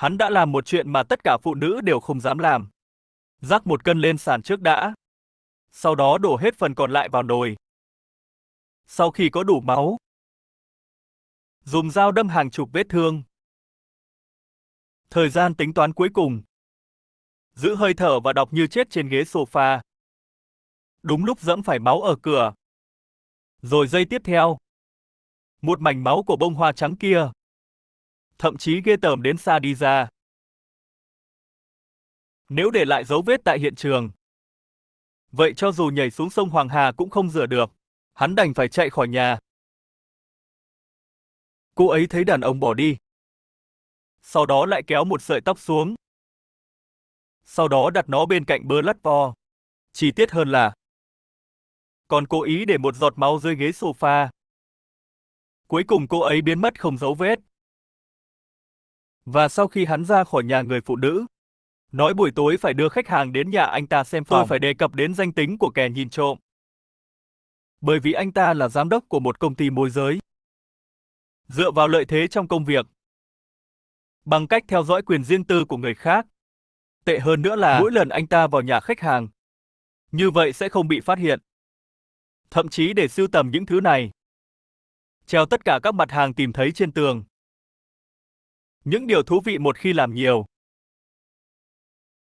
Hắn đã làm một chuyện mà tất cả phụ nữ đều không dám làm. Rắc một cân lên sàn trước đã. Sau đó đổ hết phần còn lại vào nồi. Sau khi có đủ máu, dùng dao đâm hàng chục vết thương. Thời gian tính toán cuối cùng. Giữ hơi thở và đọc như chết trên ghế sofa. Đúng lúc dẫm phải máu ở cửa. Rồi giây tiếp theo, một mảnh máu của bông hoa trắng kia. Thậm chí ghê tởm đến xa đi ra. Nếu để lại dấu vết tại hiện trường, vậy cho dù nhảy xuống sông Hoàng Hà cũng không rửa được. Hắn đành phải chạy khỏi nhà. Cô ấy thấy đàn ông bỏ đi. Sau đó lại kéo một sợi tóc xuống. Sau đó đặt nó bên cạnh bơ lắt vo. Chi tiết hơn là còn cố ý để một giọt máu dưới ghế sofa. Cuối cùng cô ấy biến mất không dấu vết. Và sau khi hắn ra khỏi nhà người phụ nữ, nói buổi tối phải đưa khách hàng đến nhà anh ta xem phòng, tôi phải đề cập đến danh tính của kẻ nhìn trộm. Bởi vì anh ta là giám đốc của một công ty môi giới. Dựa vào lợi thế trong công việc, bằng cách theo dõi quyền riêng tư của người khác. Tệ hơn nữa là mỗi lần anh ta vào nhà khách hàng, như vậy sẽ không bị phát hiện. Thậm chí để sưu tầm những thứ này, treo tất cả các mặt hàng tìm thấy trên tường. Những điều thú vị một khi làm nhiều.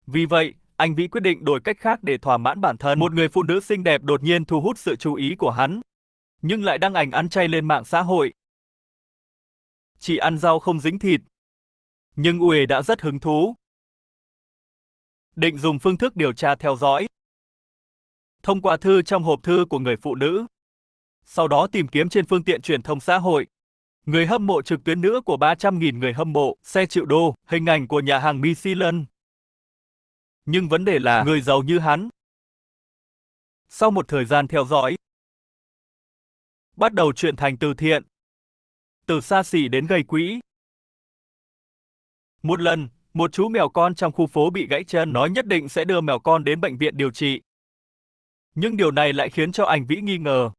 Vì vậy, anh Vĩ quyết định đổi cách khác để thỏa mãn bản thân. Một người phụ nữ xinh đẹp đột nhiên thu hút sự chú ý của hắn, nhưng lại đăng ảnh ăn chay lên mạng xã hội. Chỉ ăn rau không dính thịt. Nhưng Uể đã rất hứng thú. Định dùng phương thức điều tra theo dõi. Thông qua thư trong hộp thư của người phụ nữ. Sau đó tìm kiếm trên phương tiện truyền thông xã hội. Người hâm mộ trực tuyến nữa của 300.000 người hâm mộ, xe triệu đô, hình ảnh của nhà hàng Michelin. Nhưng vấn đề là người giàu như hắn. Sau một thời gian theo dõi, bắt đầu chuyển thành từ thiện. Từ xa xỉ đến gây quỹ. Một lần, một chú mèo con trong khu phố bị gãy chân, nói nhất định sẽ đưa mèo con đến bệnh viện điều trị. Nhưng điều này lại khiến cho anh Vĩ nghi ngờ.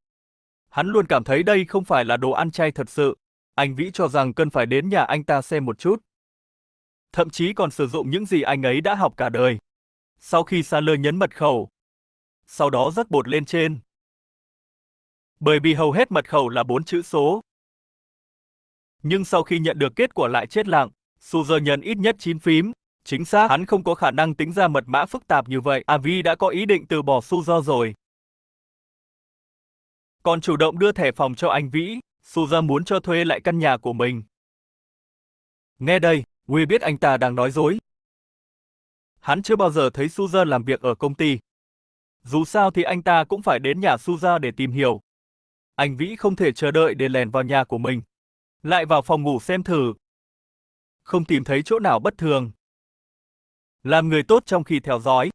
Hắn luôn cảm thấy đây không phải là đồ ăn chay thật sự. Anh Vĩ cho rằng cần phải đến nhà anh ta xem một chút. Thậm chí còn sử dụng những gì anh ấy đã học cả đời. Sau khi Saler nhấn mật khẩu, sau đó rắc bột lên trên. Bởi vì hầu hết mật khẩu là 4 chữ số. Nhưng sau khi nhận được kết quả lại chết lặng, Suzer nhấn ít nhất 9 phím. Chính xác, hắn không có khả năng tính ra mật mã phức tạp như vậy. Avi đã có ý định từ bỏ Suzer rồi. Còn chủ động đưa thẻ phòng cho anh Vĩ, Suzer muốn cho thuê lại căn nhà của mình. Nghe đây, Uể biết anh ta đang nói dối. Hắn chưa bao giờ thấy Suzer làm việc ở công ty. Dù sao thì anh ta cũng phải đến nhà Suzer để tìm hiểu. Anh Vĩ không thể chờ đợi để lèn vào nhà của mình. Lại vào phòng ngủ xem thử. Không tìm thấy chỗ nào bất thường. Làm người tốt trong khi theo dõi.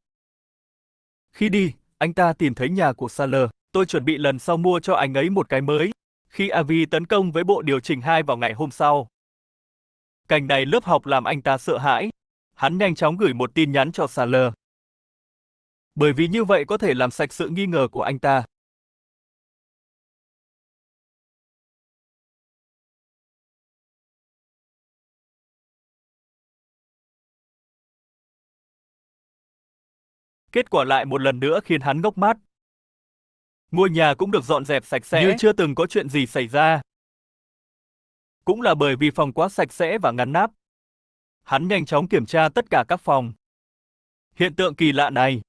Khi đi, anh ta tìm thấy nhà của Saler. Tôi chuẩn bị lần sau mua cho anh ấy một cái mới. Khi Avi tấn công với bộ điều chỉnh 2 vào ngày hôm sau. Cảnh này lớp học làm anh ta sợ hãi. Hắn nhanh chóng gửi một tin nhắn cho Saler. Bởi vì như vậy có thể làm sạch sự nghi ngờ của anh ta. Kết quả lại một lần nữa khiến hắn ngốc mắt. Ngôi nhà cũng được dọn dẹp sạch sẽ như chưa từng có chuyện gì xảy ra. Cũng là bởi vì phòng quá sạch sẽ và ngăn nắp. Hắn nhanh chóng kiểm tra tất cả các phòng. Hiện tượng kỳ lạ này.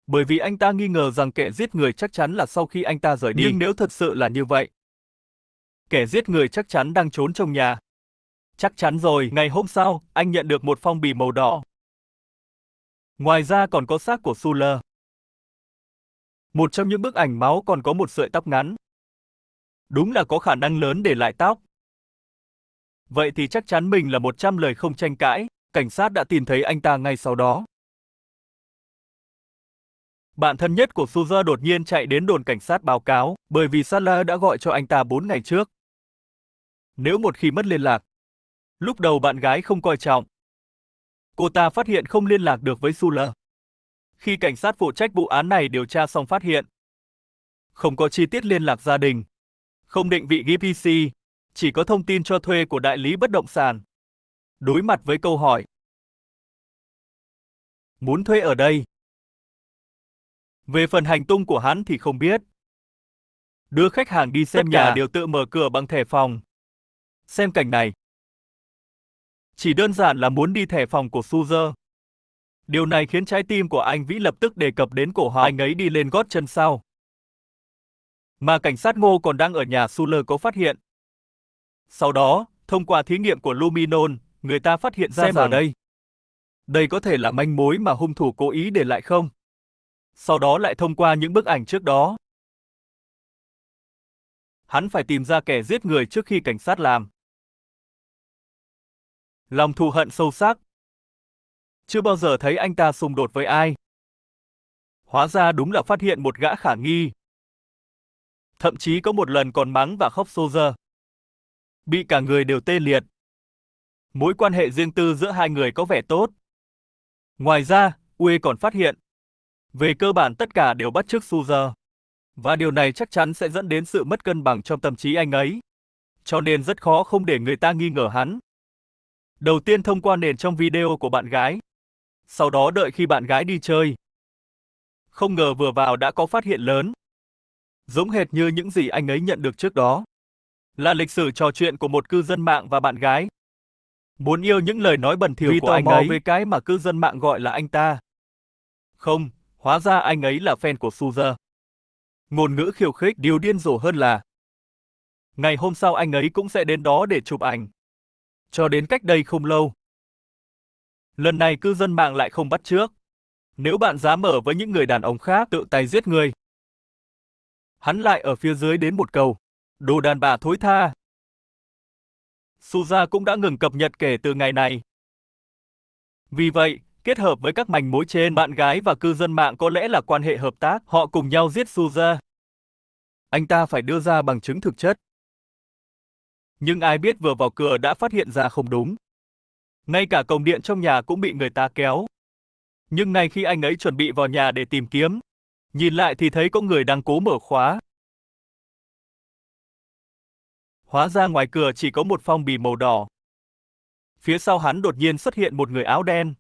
Bởi vì anh ta nghi ngờ rằng kẻ giết người chắc chắn là sau khi anh ta rời đi. Nhưng nếu thật sự là như vậy, kẻ giết người chắc chắn đang trốn trong nhà. Chắc chắn rồi, ngày hôm sau, anh nhận được một phong bì màu đỏ. Ngoài ra còn có xác của Suler. Một trong những bức ảnh máu còn có một sợi tóc ngắn. Đúng là có khả năng lớn để lại tóc. Vậy thì chắc chắn mình là 100 lời không tranh cãi, cảnh sát đã tìm thấy anh ta ngay sau đó. Bạn thân nhất của Suzer đột nhiên chạy đến đồn cảnh sát báo cáo, bởi vì Salah đã gọi cho anh ta 4 ngày trước. Nếu một khi mất liên lạc, lúc đầu bạn gái không coi trọng. Cô ta phát hiện không liên lạc được với Suler. Khi cảnh sát phụ trách vụ án này điều tra xong phát hiện, không có chi tiết liên lạc gia đình, không định vị GPC, chỉ có thông tin cho thuê của đại lý bất động sản. Đối mặt với câu hỏi muốn thuê ở đây. Về phần hành tung của hắn thì không biết. Đưa khách hàng đi xem nhà đều tự mở cửa bằng thẻ phòng. Xem cảnh này. Chỉ đơn giản là muốn đi thẻ phòng của Suzer. Điều này khiến trái tim của anh Vĩ lập tức đề cập đến cổ họng. Anh ấy đi lên gót chân sau. Mà cảnh sát Ngô còn đang ở nhà Suler có phát hiện. Sau đó, thông qua thí nghiệm của Luminon, người ta phát hiện ra rằng ở đây có thể là manh mối mà hung thủ cố ý để lại không? Sau đó lại thông qua những bức ảnh trước đó. Hắn phải tìm ra kẻ giết người trước khi cảnh sát làm. Lòng thù hận sâu sắc. Chưa bao giờ thấy anh ta xung đột với ai. Hóa ra đúng là phát hiện một gã khả nghi. Thậm chí có một lần còn mắng và khóc Suzer. Bị cả người đều tê liệt. Mối quan hệ riêng tư giữa hai người có vẻ tốt. Ngoài ra, Uê còn phát hiện. Về cơ bản tất cả đều bắt chước Suzer. Và điều này chắc chắn sẽ dẫn đến sự mất cân bằng trong tâm trí anh ấy. Cho nên rất khó không để người ta nghi ngờ hắn. Đầu tiên thông qua nền trong video của bạn gái. Sau đó đợi khi bạn gái đi chơi. Không ngờ vừa vào đã có phát hiện lớn. Giống hệt như những gì anh ấy nhận được trước đó. Là lịch sử trò chuyện của một cư dân mạng và bạn gái. Muốn yêu những lời nói bẩn thỉu của anh ấy với cái mà cư dân mạng gọi là anh ta. Không, hóa ra anh ấy là fan của Suzer. Ngôn ngữ khiêu khích, điều điên rồ hơn là ngày hôm sau anh ấy cũng sẽ đến đó để chụp ảnh. Cho đến cách đây không lâu. Lần này cư dân mạng lại không bắt chước. Nếu bạn dám ở với những người đàn ông khác tự tay giết người. Hắn lại ở phía dưới đến một câu. Đồ đàn bà thối tha. Suza cũng đã ngừng cập nhật kể từ ngày này. Vì vậy, kết hợp với các manh mối trên, bạn gái và cư dân mạng có lẽ là quan hệ hợp tác, họ cùng nhau giết Suza. Anh ta phải đưa ra bằng chứng thực chất. Nhưng ai biết vừa vào cửa đã phát hiện ra không đúng. Ngay cả cổng điện trong nhà cũng bị người ta kéo. Nhưng ngay khi anh ấy chuẩn bị vào nhà để tìm kiếm, nhìn lại thì thấy có người đang cố mở khóa. Hóa ra ngoài cửa chỉ có một phong bì màu đỏ. Phía sau hắn đột nhiên xuất hiện một người áo đen.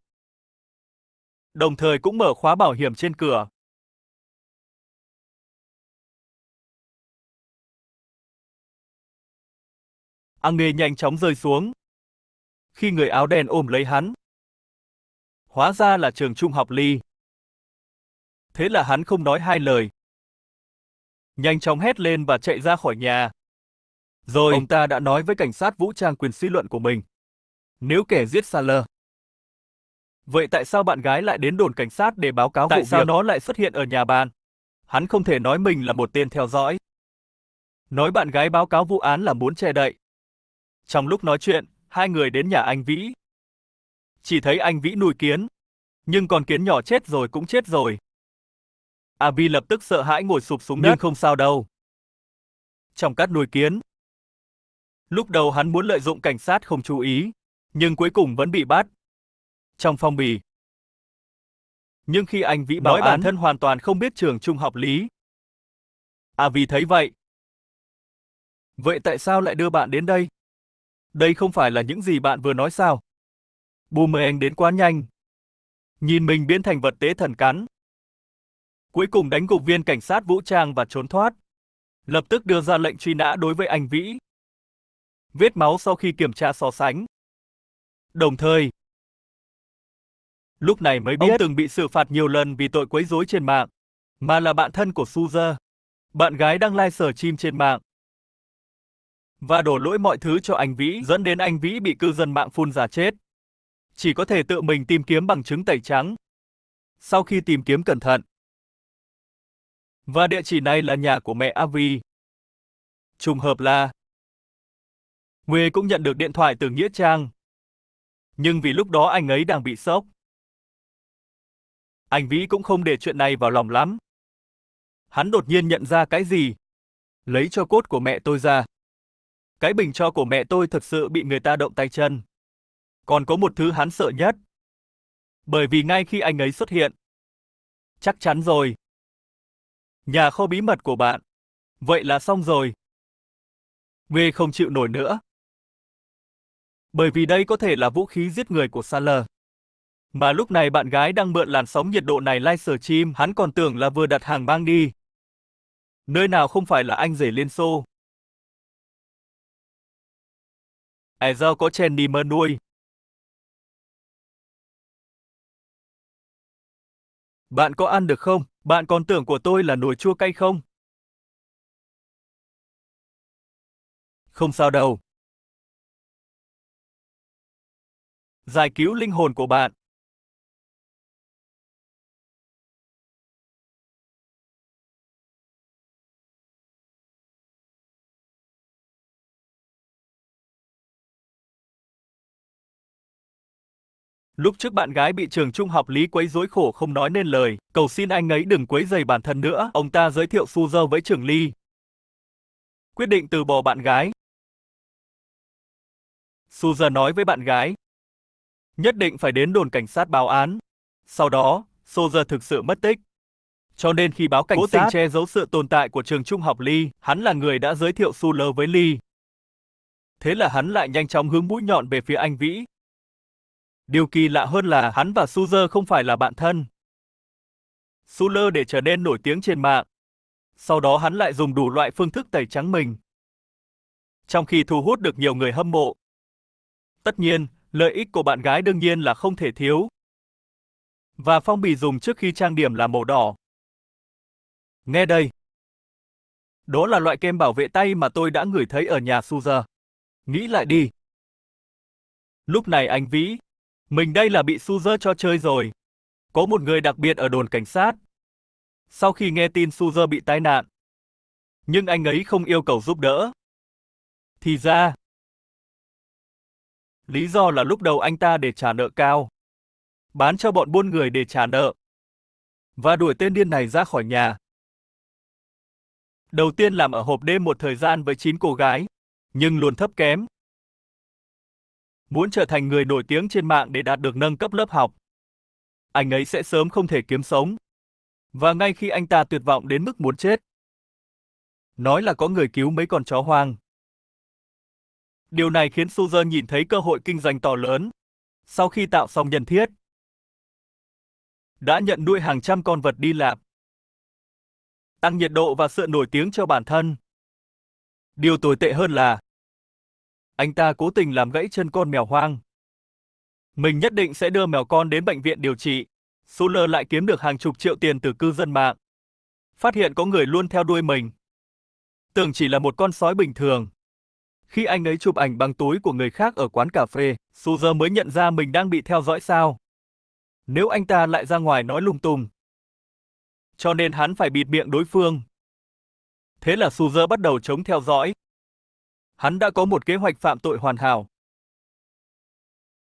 Đồng thời cũng mở khóa bảo hiểm trên cửa. Nghê nhanh chóng rơi xuống. Khi người áo đen ôm lấy hắn. Hóa ra là trường trung học Ly. Thế là hắn không nói hai lời. Nhanh chóng hét lên và chạy ra khỏi nhà. Rồi, ông ta đã nói với cảnh sát vũ trang quyền suy luận của mình. Nếu kẻ giết Saler. Vậy tại sao bạn gái lại đến đồn cảnh sát để báo cáo vụ việc? Tại sao nó lại xuất hiện ở nhà bạn? Hắn không thể nói mình là một tên theo dõi. Nói bạn gái báo cáo vụ án là muốn che đậy. Trong lúc nói chuyện, hai người đến nhà anh Vĩ. Chỉ thấy anh Vĩ nuôi kiến. Nhưng con kiến nhỏ chết rồi cũng chết rồi. Vi lập tức sợ hãi ngồi sụp xuống đất. Nhưng không sao đâu. Trong cát nuôi kiến. Lúc đầu hắn muốn lợi dụng cảnh sát không chú ý. Nhưng cuối cùng vẫn bị bắt. Trong phong bì. Nhưng khi anh Vĩ báo án, bản thân hoàn toàn không biết trường trung học Lý. Vi thấy vậy. Vậy tại sao lại đưa bạn đến đây? Đây không phải là những gì bạn vừa nói sao? Boomerang đến quá nhanh. Nhìn mình biến thành vật tế thần cắn. Cuối cùng đánh gục viên cảnh sát vũ trang và trốn thoát. Lập tức đưa ra lệnh truy nã đối với anh Vĩ. Vết máu sau khi kiểm tra so sánh. Đồng thời, lúc này mới biết ông từng bị xử phạt nhiều lần vì tội quấy rối trên mạng, mà là bạn thân của Suzer. Bạn gái đang livestream trên mạng. Và đổ lỗi mọi thứ cho anh Vĩ, dẫn đến anh Vĩ bị cư dân mạng phun ra chết. Chỉ có thể tự mình tìm kiếm bằng chứng tẩy trắng. Sau khi tìm kiếm cẩn thận. Và địa chỉ này là nhà của mẹ Avi. Trùng hợp là Nguê cũng nhận được điện thoại từ Nghĩa Trang. Nhưng vì lúc đó anh ấy đang bị sốc. Anh Vĩ cũng không để chuyện này vào lòng lắm. Hắn đột nhiên nhận ra cái gì? Lấy tro cốt của mẹ tôi ra. Cái bình tro của mẹ tôi thực sự bị người ta động tay chân. Còn có một thứ hắn sợ nhất. Bởi vì ngay khi anh ấy xuất hiện. Chắc chắn rồi. Nhà kho bí mật của bạn. Vậy là xong rồi. Nguê không chịu nổi nữa. Bởi vì đây có thể là vũ khí giết người của Saller. Mà lúc này bạn gái đang mượn làn sóng nhiệt độ này livestream, hắn còn tưởng là vừa đặt hàng mang đi. Nơi nào không phải là anh rể Liên Xô. Do có Jenny mơ nuôi. Bạn có ăn được không? Bạn còn tưởng của tôi là nồi chua cay không? Không sao đâu. Giải cứu linh hồn của bạn. Lúc trước bạn gái bị trường trung học Lý quấy rối khổ không nói nên lời, cầu xin anh ấy đừng quấy rầy bản thân nữa. Ông ta giới thiệu Suzer với trưởng Ly. Quyết định từ bỏ bạn gái. Suzer nói với bạn gái, nhất định phải đến đồn cảnh sát báo án. Sau đó, Suzer thực sự mất tích. Cho nên khi báo cảnh sát, cố tình che giấu sự tồn tại của trường trung học Ly, hắn là người đã giới thiệu Suler với Ly. Thế là hắn lại nhanh chóng hướng mũi nhọn về phía anh Vĩ. Điều kỳ lạ hơn là hắn và Suzer không phải là bạn thân. Suler để trở nên nổi tiếng trên mạng. Sau đó hắn lại dùng đủ loại phương thức tẩy trắng mình. Trong khi thu hút được nhiều người hâm mộ. Tất nhiên, lợi ích của bạn gái đương nhiên là không thể thiếu. Và phong bì dùng trước khi trang điểm là màu đỏ. Nghe đây. Đó là loại kem bảo vệ tay mà tôi đã ngửi thấy ở nhà Suzer. Nghĩ lại đi. Lúc này anh Vĩ, mình đây là bị Suzer cho chơi rồi. Có một người đặc biệt ở đồn cảnh sát. Sau khi nghe tin Suzer bị tai nạn, nhưng anh ấy không yêu cầu giúp đỡ. Thì ra, lý do là lúc đầu anh ta để trả nợ cao, bán cho bọn buôn người để trả nợ, và đuổi tên điên này ra khỏi nhà. Đầu tiên làm ở hộp đêm một thời gian với 9 cô gái, nhưng luôn thấp kém. Muốn trở thành người nổi tiếng trên mạng để đạt được nâng cấp lớp học, anh ấy sẽ sớm không thể kiếm sống. Và ngay khi anh ta tuyệt vọng đến mức muốn chết, nói là có người cứu mấy con chó hoang. Điều này khiến Suzer nhìn thấy cơ hội kinh doanh to lớn. Sau khi tạo xong nhân thiết, đã nhận nuôi hàng trăm con vật đi lạc, tăng nhiệt độ và sự nổi tiếng cho bản thân. Điều tồi tệ hơn là anh ta cố tình làm gãy chân con mèo hoang. Mình nhất định sẽ đưa mèo con đến bệnh viện điều trị. Suler lại kiếm được hàng chục triệu tiền từ cư dân mạng. Phát hiện có người luôn theo đuôi mình. Tưởng chỉ là một con sói bình thường. Khi anh ấy chụp ảnh bằng túi của người khác ở quán cà phê, Suzer mới nhận ra mình đang bị theo dõi sao. Nếu anh ta lại ra ngoài nói lung tung. Cho nên hắn phải bịt miệng đối phương. Thế là Suzer bắt đầu chống theo dõi. Hắn đã có một kế hoạch phạm tội hoàn hảo.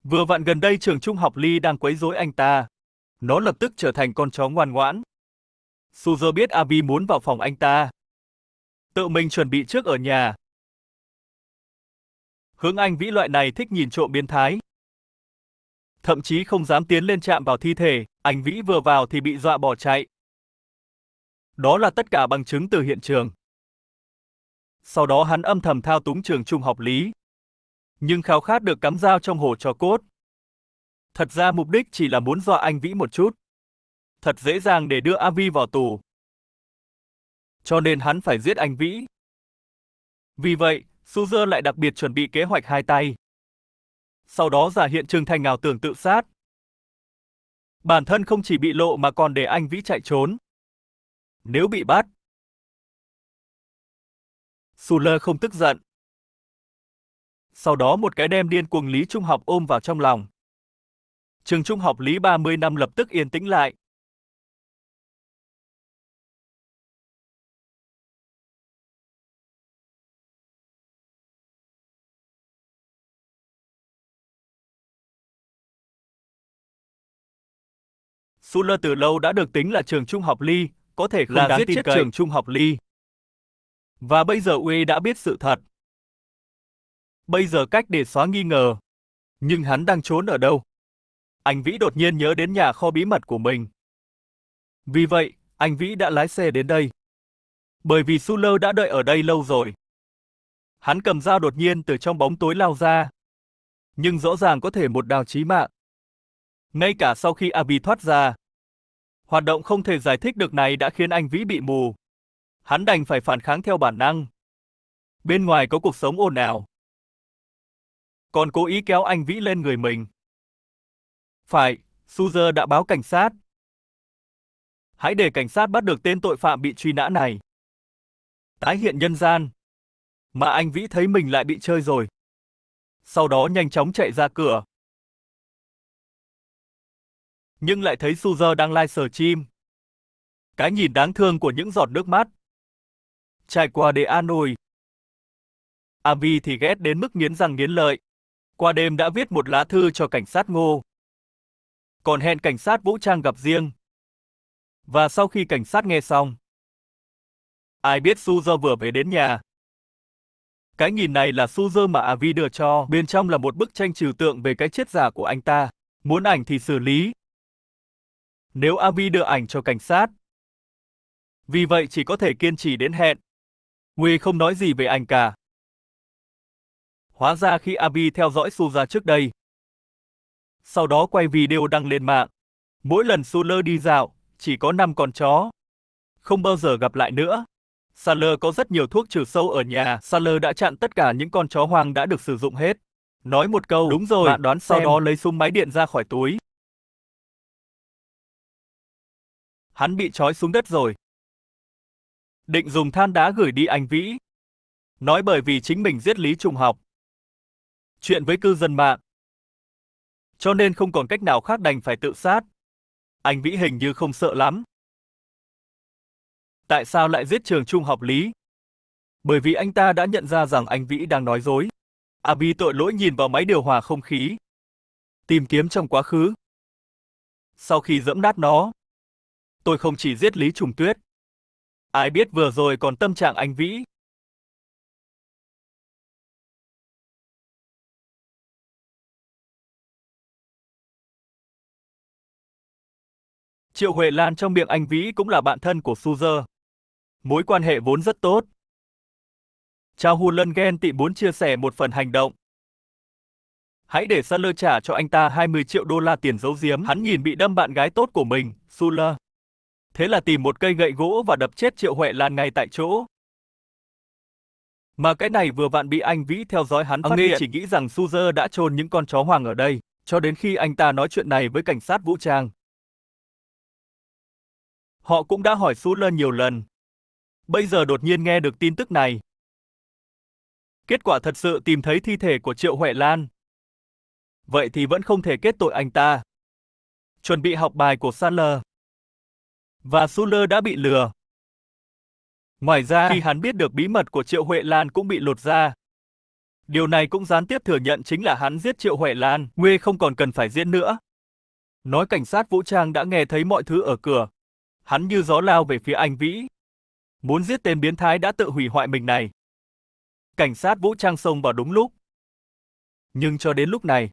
Vừa vặn gần đây trường trung học Ly đang quấy rối anh ta. Nó lập tức trở thành con chó ngoan ngoãn. Suzer biết Avi muốn vào phòng anh ta. Tự mình chuẩn bị trước ở nhà. Hướng Anh Vĩ loại này thích nhìn trộm biến thái. Thậm chí không dám tiến lên chạm vào thi thể, anh Vĩ vừa vào thì bị dọa bỏ chạy. Đó là tất cả bằng chứng từ hiện trường. Sau đó hắn âm thầm thao túng trường trung học Lý. Nhưng khao khát được cắm dao trong hổ tro cốt. Thật ra mục đích chỉ là muốn dọa anh Vĩ một chút. Thật dễ dàng để đưa Avi vào tù. Cho nên hắn phải giết anh Vĩ. Vì vậy, Suzer lại đặc biệt chuẩn bị kế hoạch hai tay. Sau đó giả hiện Trừng Thành ảo tưởng tự sát. Bản thân không chỉ bị lộ mà còn để anh Vĩ chạy trốn. Nếu bị bắt, Suler không tức giận. Sau đó một cái đem điên cuồng Lý Trung học ôm vào trong lòng. Trường trung học Lý 30 năm lập tức yên tĩnh lại. Suler từ lâu đã được tính là trường trung học Ly, có thể không đáng tin cậy. Trường trung học Ly. Và bây giờ UE đã biết sự thật. Bây giờ cách để xóa nghi ngờ. Nhưng hắn đang trốn ở đâu? Anh Vĩ đột nhiên nhớ đến nhà kho bí mật của mình. Vì vậy, anh Vĩ đã lái xe đến đây. Bởi vì Suler đã đợi ở đây lâu rồi. Hắn cầm dao đột nhiên từ trong bóng tối lao ra. nhưng rõ ràng có thể một đao chí mạng. Ngay cả sau khi Avi thoát ra, hoạt động không thể giải thích được này đã khiến anh Vĩ bị mù. Hắn đành phải phản kháng theo bản năng. Bên ngoài có cuộc sống ồn ào, còn cố ý kéo anh Vĩ lên người mình. Phải, Suzer đã báo cảnh sát. Hãy để cảnh sát bắt được tên tội phạm bị truy nã này. Tái hiện nhân gian. Mà anh Vĩ thấy mình lại bị chơi rồi. Sau đó nhanh chóng chạy ra cửa. Nhưng lại thấy Suzer đang lai sờ chim. Cái nhìn đáng thương của những giọt nước mắt. Trải qua để an ủi. Avi thì ghét đến mức nghiến răng nghiến lợi. Qua đêm đã viết một lá thư cho cảnh sát Ngô. Còn hẹn cảnh sát vũ trang gặp riêng. Và sau khi cảnh sát nghe xong, ai biết Suzer vừa về đến nhà. Cái nhìn này là Suzer mà Avi đưa cho, bên trong là một bức tranh trừu tượng về cái chết giả của anh ta. Muốn ảnh thì xử lý. Nếu Avi đưa ảnh cho cảnh sát, vì vậy chỉ có thể kiên trì đến hẹn. Huy không nói gì về anh cả. Hóa ra khi Avi theo dõi Suza trước đây, sau đó quay video đăng lên mạng, mỗi lần Suler đi dạo, chỉ có 5 con chó. Không bao giờ gặp lại nữa. Saler có rất nhiều thuốc trừ sâu ở nhà, Saler đã chặn tất cả những con chó hoang đã được sử dụng hết. Nói một câu, đúng rồi, bạn đoán xem. Sau đó lấy súng máy điện ra khỏi túi. Hắn bị trói xuống đất rồi. Định dùng than đá gửi đi anh Vĩ. Nói bởi vì chính mình giết Lý Trung Học. Chuyện với cư dân mạng. Cho nên không còn cách nào khác đành phải tự sát. Anh Vĩ hình như không sợ lắm. Tại sao lại giết trường trung học Lý? Bởi vì anh ta đã nhận ra rằng anh Vĩ đang nói dối. Abi tội lỗi nhìn vào máy điều hòa không khí. Tìm kiếm trong quá khứ. Sau khi giẫm nát nó, tôi không chỉ giết Lý Trùng Tuyết. Ai biết vừa rồi còn tâm trạng anh Vĩ. Triệu Huệ Lan trong miệng anh Vĩ cũng là bạn thân của Suzer. Mối quan hệ vốn rất tốt. Chao Hu Lân ghen tị muốn chia sẻ một phần hành động. Hãy để Saler trả cho anh ta 20 triệu đô la tiền giấu giếm. Hắn nhìn bị đâm bạn gái tốt của mình, Suler. Thế là tìm một cây gậy gỗ và đập chết Triệu Huệ Lan ngay tại chỗ. Mà cái này vừa vặn bị anh Vĩ theo dõi hắn phát hiện. Chỉ nghĩ rằng Suzer đã chôn những con chó hoang ở đây, cho đến khi anh ta nói chuyện này với cảnh sát vũ trang. Họ cũng đã hỏi Suler nhiều lần. Bây giờ đột nhiên nghe được tin tức này. Kết quả thật sự tìm thấy thi thể của Triệu Huệ Lan. Vậy thì vẫn không thể kết tội anh ta. Chuẩn bị học bài của Saler. Và Suler đã bị lừa. Ngoài ra, khi hắn biết được bí mật của Triệu Huệ Lan cũng bị lột ra. Điều này cũng gián tiếp thừa nhận chính là hắn giết Triệu Huệ Lan. Nguê không còn cần phải diễn nữa. Nói cảnh sát vũ trang đã nghe thấy mọi thứ ở cửa. Hắn như gió lao về phía anh Vĩ. Muốn giết tên biến thái đã tự hủy hoại mình này. Cảnh sát vũ trang xông vào đúng lúc. Nhưng cho đến lúc này,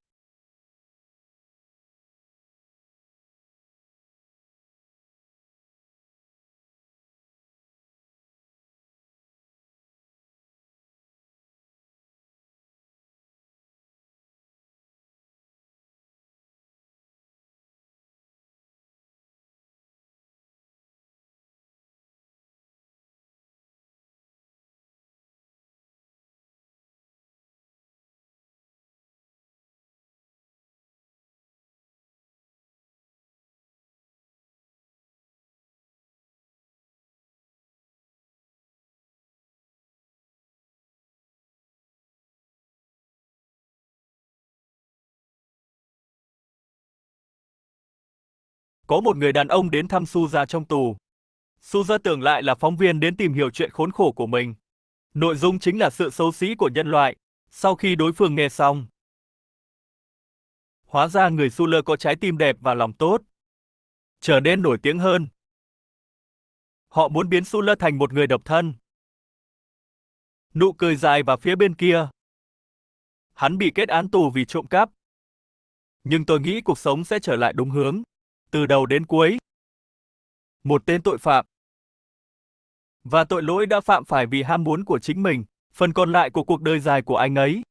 có một người đàn ông đến thăm Suza trong tù. Suza tưởng lại là phóng viên đến tìm hiểu chuyện khốn khổ của mình. Nội dung chính là sự xấu xí của nhân loại. Sau khi đối phương nghe xong, hóa ra người Suler có trái tim đẹp và lòng tốt, trở nên nổi tiếng hơn. Họ muốn biến Suler thành một người độc thân. Nụ cười dài và phía bên kia. Hắn bị kết án tù vì trộm cắp. Nhưng tôi nghĩ cuộc sống sẽ trở lại đúng hướng. Từ đầu đến cuối. Một tên tội phạm. Và tội lỗi đã phạm phải vì ham muốn của chính mình. Phần còn lại của cuộc đời dài của anh ấy